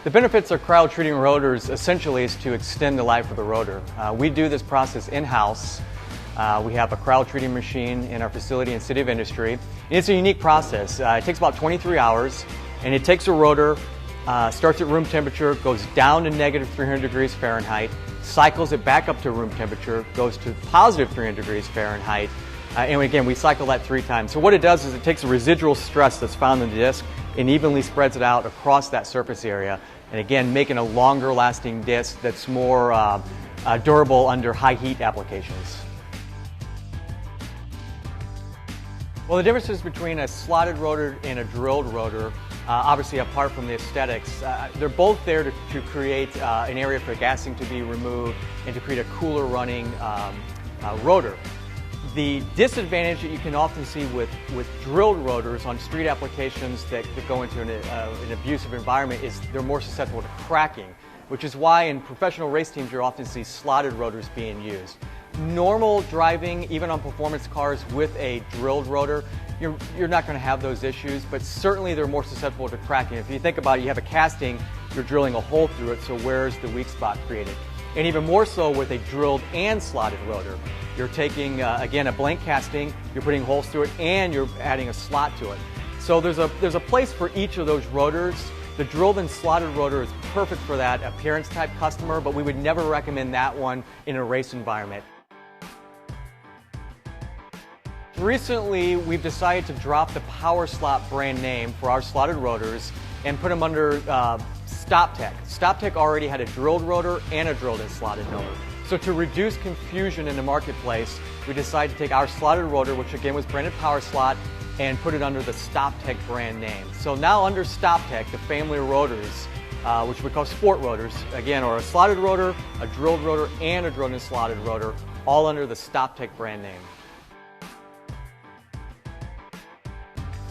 The benefits of cryo-treating rotors essentially is to extend the life of the rotor. We do this process in-house. We have a cryo-treating machine in our facility in City of Industry. And it's a unique process. It takes about 23 hours, and it takes a rotor, starts at room temperature, goes down to negative 300 degrees Fahrenheit, cycles it back up to room temperature, goes to positive 300 degrees Fahrenheit, and again, we cycle that 3 times. So what it does is it takes the residual stress that's found in the disc and evenly spreads it out across that surface area, and again, making a longer lasting disc that's more durable under high heat applications. Well, the differences between a slotted rotor and a drilled rotor, obviously apart from the aesthetics, they're both there to create an area for gassing to be removed and to create a cooler running rotor. The disadvantage that you can often see with drilled rotors on street applications that go into an abusive environment is they're more susceptible to cracking, which is why in professional race teams you often see slotted rotors being used. Normal driving, even on performance cars with a drilled rotor, you're not going to have those issues, but certainly they're more susceptible to cracking. If you think about it, you have a casting, you're drilling a hole through it, so where's the weak spot created? And even more so with a drilled and slotted rotor. You're taking, again, a blank casting, you're putting holes through it, and you're adding a slot to it. So there's a place for each of those rotors. The drilled and slotted rotor is perfect for that appearance type customer, but we would never recommend that one in a race environment. Recently, we've decided to drop the Power Slot brand name for our slotted rotors and put them under StopTech. StopTech already had a drilled rotor and a drilled and slotted rotor. So to reduce confusion in the marketplace, we decided to take our slotted rotor, which again was branded Power Slot, and put it under the StopTech brand name. So now under StopTech, the family of rotors, which we call sport rotors, again, are a slotted rotor, a drilled rotor, and a drilled and slotted rotor, all under the StopTech brand name.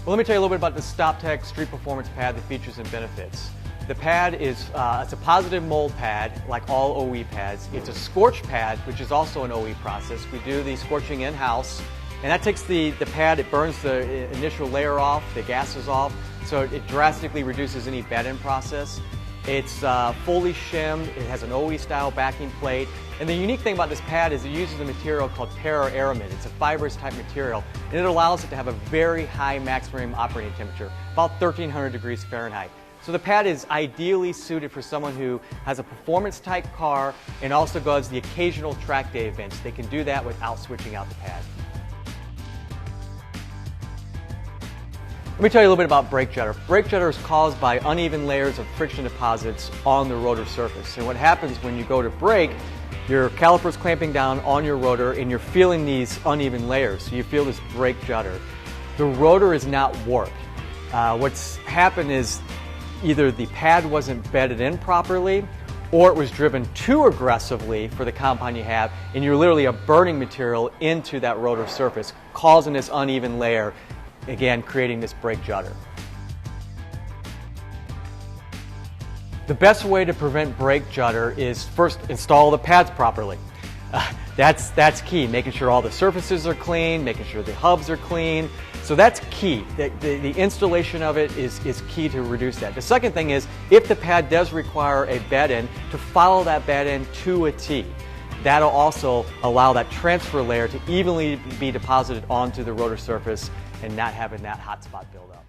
Well, let me tell you a little bit about the StopTech Street Performance Pad, the features and benefits. The pad is it's a positive mold pad, like all OE pads. It's a scorch pad, which is also an OE process. We do the scorching in-house, and that takes the pad, it burns the initial layer off, the gases off, so it drastically reduces any bed-in process. It's fully shimmed, it has an OE-style backing plate, and the unique thing about this pad is it uses a material called para-aramid. It's a fibrous type material, and it allows it to have a very high maximum operating temperature, about 1300 degrees Fahrenheit. So the pad is ideally suited for someone who has a performance type car and also does the occasional track day events. They can do that without switching out the pad. Let me tell you a little bit about brake judder. Brake judder is caused by uneven layers of friction deposits on the rotor surface. And what happens when you go to brake, your caliper's clamping down on your rotor and you're feeling these uneven layers. So you feel this brake judder. The rotor is not warped. What's happened is either the pad wasn't bedded in properly or it was driven too aggressively for the compound you have, and you're literally a burning material into that rotor surface, causing this uneven layer, again creating this brake judder. The best way to prevent brake judder is first install the pads properly. That's key, making sure all the surfaces are clean, making sure the hubs are clean. So that's key. The installation of it is key to reduce that. The second thing is, if the pad does require a bed-in, to follow that bed-in to a T. That'll also allow that transfer layer to evenly be deposited onto the rotor surface and not having that hot spot build up.